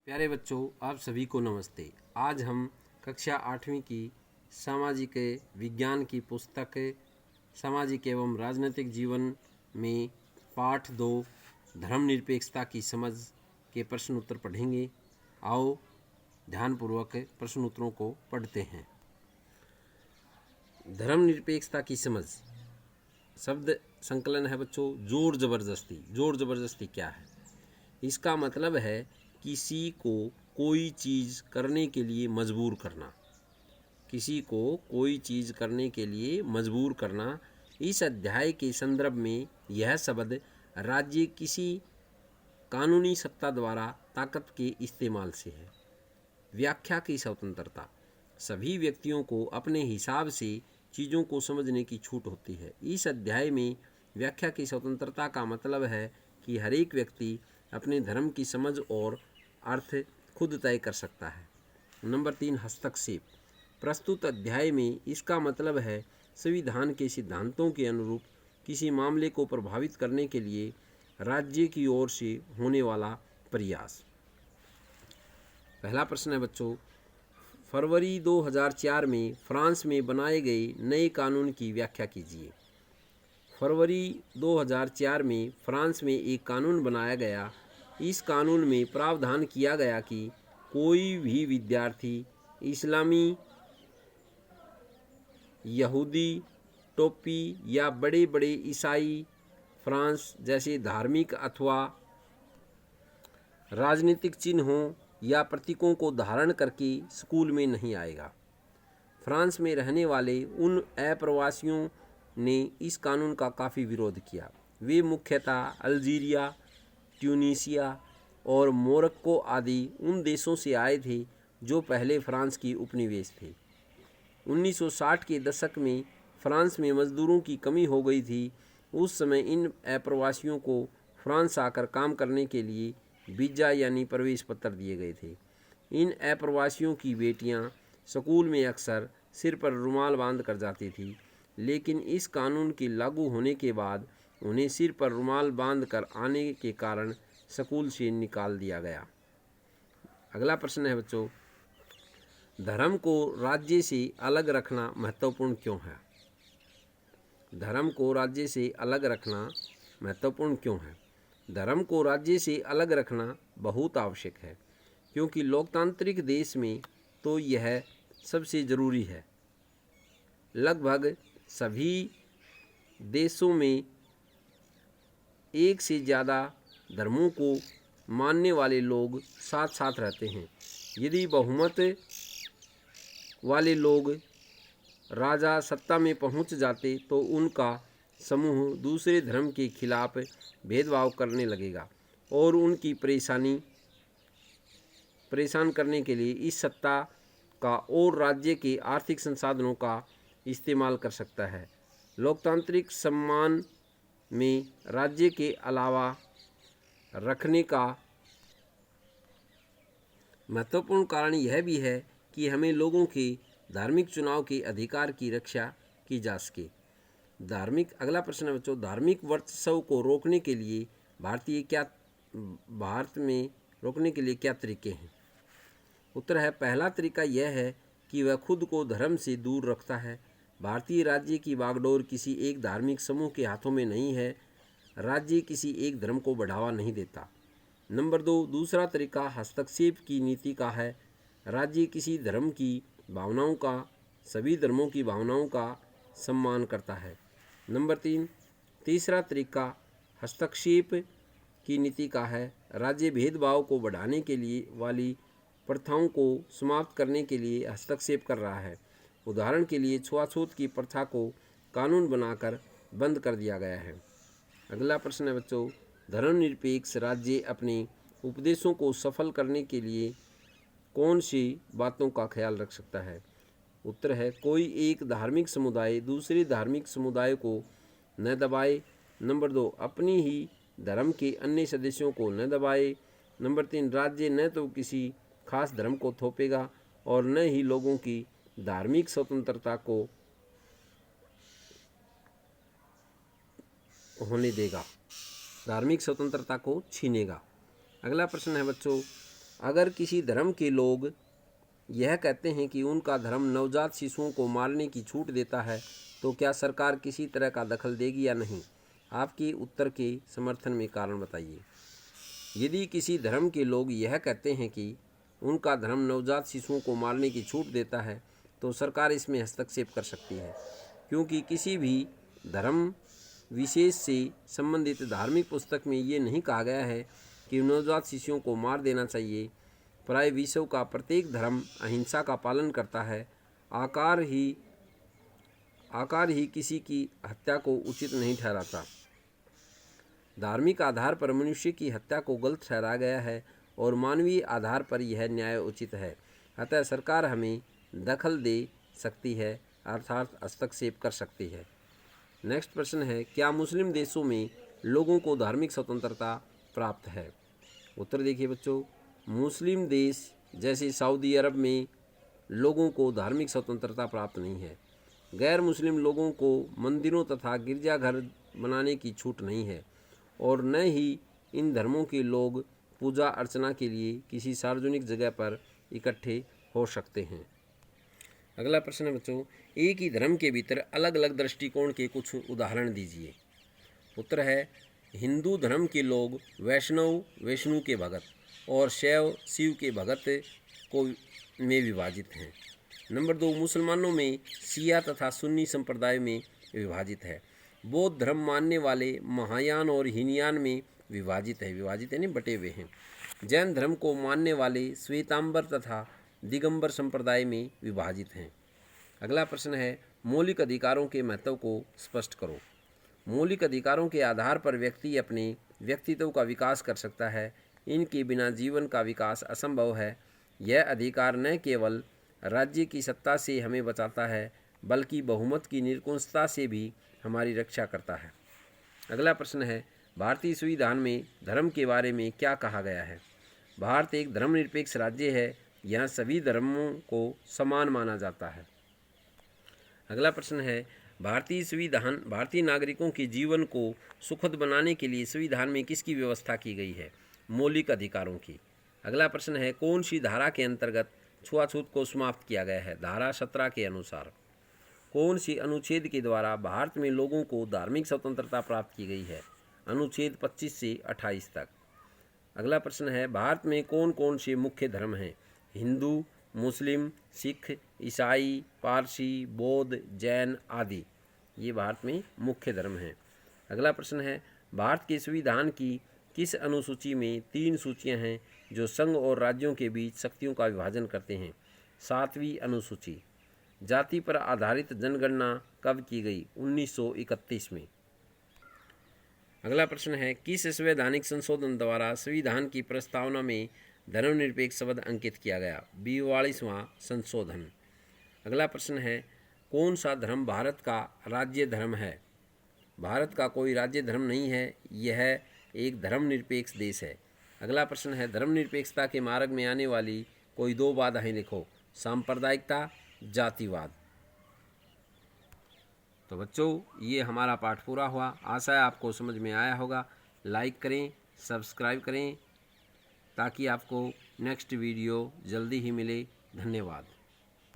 प्यारे बच्चों, आप सभी को नमस्ते। आज हम कक्षा 8वीं की सामाजिक विज्ञान की पुस्तक सामाजिक एवं राजनीतिक जीवन में पाठ 2 धर्मनिरपेक्षता की समझ के प्रश्न उत्तर पढ़ेंगे। आओ ध्यानपूर्वक प्रश्न उत्तरों को पढ़ते हैं। धर्मनिरपेक्षता की समझ शब्द संकलन है बच्चों, जोर जबरदस्ती। जोर जबरदस्ती क्या है? इसका मतलब है किसी को कोई चीज़ करने के लिए मजबूर करना। किसी को कोई चीज़ करने के लिए मजबूर करना। इस अध्याय के संदर्भ में यह शब्द राज्य किसी कानूनी सत्ता द्वारा ताकत के इस्तेमाल से है। व्याख्या की स्वतंत्रता। सभी व्यक्तियों को अपने हिसाब से चीज़ों को समझने की छूट होती है। इस अध्याय में व्याख्या की स्वतंत्रता का मतलब है कि हर एक व्यक्ति अपने धर्म की समझ और अर्थ खुद तय कर सकता है। नंबर 3, हस्तक्षेप। प्रस्तुत अध्याय में इसका मतलब है संविधान के सिद्धांतों के अनुरूप किसी मामले को प्रभावित करने के लिए राज्य की ओर से होने वाला प्रयास। पहला प्रश्न है बच्चों, फरवरी 2004 में फ्रांस में बनाए गए नए कानून की व्याख्या कीजिए। फरवरी 2004 में फ्रांस में एक कानून बनाया गया। इस कानून में प्रावधान किया गया कि कोई भी विद्यार्थी इस्लामी, यहूदी, टोपी या बड़े बड़े ईसाई फ्रांस जैसे धार्मिक अथवा राजनीतिक चिन्हों या प्रतीकों को धारण करके स्कूल में नहीं आएगा। फ्रांस में रहने वाले उन अप्रवासियों ने इस कानून का काफ़ी विरोध किया। वे मुख्यतः अल्जीरिया, ट्यूनीशिया और मोरक्को आदि उन देशों से आए थे जो पहले फ्रांस की उपनिवेश थे। 1960 के दशक में फ्रांस में मजदूरों की कमी हो गई थी। उस समय इन अप्रवासियों को फ्रांस आकर काम करने के लिए वीज़ा यानी प्रवेश पत्र दिए गए थे। इन अप्रवासियों की बेटियां स्कूल में अक्सर सिर पर रुमाल बांध कर जाती थी, लेकिन इस कानून के लागू होने के बाद उन्हें सिर पर रुमाल बांध कर आने के कारण स्कूल से निकाल दिया गया। अगला प्रश्न है बच्चों, धर्म को राज्य से अलग रखना महत्वपूर्ण क्यों है? धर्म को राज्य से अलग रखना महत्वपूर्ण क्यों है? धर्म को राज्य से अलग रखना बहुत आवश्यक है, क्योंकि लोकतांत्रिक देश में तो यह सबसे ज़रूरी है। लगभग सभी देशों में एक से ज़्यादा धर्मों को मानने वाले लोग साथ साथ रहते हैं। यदि बहुमत वाले लोग राजा सत्ता में पहुंच जाते तो उनका समूह दूसरे धर्म के खिलाफ भेदभाव करने लगेगा और उनकी परेशान करने के लिए इस सत्ता का और राज्य के आर्थिक संसाधनों का इस्तेमाल कर सकता है। लोकतांत्रिक सम्मान में राज्य के अलावा रखने का महत्वपूर्ण कारण यह भी है कि हमें लोगों के धार्मिक चुनाव के अधिकार की रक्षा की जा सके। अगला प्रश्न है बच्चों, धार्मिक वर्चस्व को रोकने के लिए भारत में रोकने के लिए क्या तरीके हैं? उत्तर है, पहला तरीका यह है कि वह खुद को धर्म से दूर रखता है। भारतीय राज्य की बागडोर किसी एक धार्मिक समूह के हाथों में नहीं है। राज्य किसी एक धर्म को बढ़ावा नहीं देता। नंबर 2, दूसरा तरीका हस्तक्षेप की नीति का है। राज्य किसी धर्म की भावनाओं का, सभी धर्मों की भावनाओं का सम्मान करता है। नंबर 3, तीसरा तरीका हस्तक्षेप की नीति का है। राज्य भेदभाव को बढ़ाने के लिए वाली प्रथाओं को समाप्त करने के लिए हस्तक्षेप कर रहा है। उदाहरण के लिए छुआछूत की प्रथा को कानून बनाकर बंद कर दिया गया है। अगला प्रश्न है बच्चों, धर्मनिरपेक्ष राज्य अपने उपदेशों को सफल करने के लिए कौन सी बातों का ख्याल रख सकता है? उत्तर है, कोई एक धार्मिक समुदाय दूसरे धार्मिक समुदाय को न दबाए। नंबर 2, अपनी ही धर्म के अन्य सदस्यों को न दबाए। नंबर 3, राज्य न तो किसी खास धर्म को थोपेगा और न ही लोगों की धार्मिक स्वतंत्रता को होने देगा, धार्मिक स्वतंत्रता को छीनेगा। अगला प्रश्न है बच्चों, अगर किसी धर्म के लोग यह कहते हैं कि उनका धर्म नवजात शिशुओं को मारने की छूट देता है, तो क्या सरकार किसी तरह का दखल देगी या नहीं? आपके उत्तर के समर्थन में कारण बताइए। यदि किसी धर्म के लोग यह कहते हैं कि उनका धर्म नवजात शिशुओं को मारने की छूट देता है, तो सरकार इसमें हस्तक्षेप कर सकती है, क्योंकि किसी भी धर्म विशेष से संबंधित धार्मिक पुस्तक में ये नहीं कहा गया है कि नवजात शिशुओं को मार देना चाहिए। प्राय विश्व का प्रत्येक धर्म अहिंसा का पालन करता है। आकार ही किसी की हत्या को उचित नहीं ठहराता। धार्मिक आधार पर मनुष्य की हत्या को गलत ठहराया गया है और मानवीय आधार पर यह न्याय उचित है। अतः सरकार हमें दखल दे सकती है, अर्थात हस्तक्षेप कर सकती है। नेक्स्ट प्रश्न है, क्या मुस्लिम देशों में लोगों को धार्मिक स्वतंत्रता प्राप्त है? उत्तर देखिए बच्चों, मुस्लिम देश जैसे सऊदी अरब में लोगों को धार्मिक स्वतंत्रता प्राप्त नहीं है। गैर मुस्लिम लोगों को मंदिरों तथा गिरजाघर बनाने की छूट नहीं है और न ही इन धर्मों के लोग पूजा अर्चना के लिए किसी सार्वजनिक जगह पर इकट्ठे हो सकते हैं। अगला प्रश्न है बच्चों, एक ही धर्म के भीतर अलग अलग दृष्टिकोण के कुछ उदाहरण दीजिए। उत्तर है, हिंदू धर्म के लोग वैष्णव विष्णु के भगत और शैव शिव के भगत में विभाजित हैं। नंबर 2, मुसलमानों में शिया तथा सुन्नी संप्रदाय में विभाजित है। बौद्ध धर्म मानने वाले महायान और हीनयान में विभाजित है यानी बटे हुए हैं। जैन धर्म को मानने वाले श्वेतांबर तथा दिगंबर संप्रदाय में विभाजित हैं। अगला प्रश्न है, मौलिक अधिकारों के महत्व को स्पष्ट करो। मौलिक अधिकारों के आधार पर व्यक्ति अपने व्यक्तित्व का विकास कर सकता है। इनके बिना जीवन का विकास असंभव है। यह अधिकार न केवल राज्य की सत्ता से हमें बचाता है, बल्कि बहुमत की निरंकुशता से भी हमारी रक्षा करता है। अगला प्रश्न है, भारतीय संविधान में धर्म के बारे में क्या कहा गया है? भारत एक धर्मनिरपेक्ष राज्य है। यहाँ सभी धर्मों को समान माना जाता है। अगला प्रश्न है, भारतीय नागरिकों के जीवन को सुखद बनाने के लिए संविधान में किसकी व्यवस्था की गई है? मौलिक अधिकारों की। अगला प्रश्न है, कौन सी धारा के अंतर्गत छुआछूत को समाप्त किया गया है? धारा 17 के अनुसार। कौन सी अनुच्छेद के द्वारा भारत में लोगों को धार्मिक स्वतंत्रता प्राप्त की गई है? अनुच्छेद 25 से 28 तक। अगला प्रश्न है, भारत में कौन कौन से मुख्य धर्म हैं? हिंदू, मुस्लिम, सिख, ईसाई, पारसी, बौद्ध, जैन आदि ये भारत में मुख्य धर्म हैं। अगला प्रश्न है, भारत के संविधान की किस अनुसूची में 3 सूचियां हैं जो संघ और राज्यों के बीच शक्तियों का विभाजन करते हैं? 7वीं अनुसूची। जाति पर आधारित जनगणना कब की गई? 1931 में। अगला प्रश्न है, किस संवैधानिक संशोधन द्वारा संविधान की प्रस्तावना में धर्मनिरपेक्ष शब्द अंकित किया गया? 42वां संशोधन। अगला प्रश्न है, कौन सा धर्म भारत का राज्य धर्म है? भारत का कोई राज्य धर्म नहीं है, यह एक धर्मनिरपेक्ष देश है। अगला प्रश्न है, धर्मनिरपेक्षता के मार्ग में आने वाली कोई 2 बाधाएं लिखो। सांप्रदायिकता, जातिवाद। तो बच्चों, ये हमारा पाठ पूरा हुआ। आशा है आपको समझ में आया होगा। लाइक करें, सब्सक्राइब करें ताकि आपको नेक्स्ट वीडियो जल्दी ही मिले। धन्यवाद।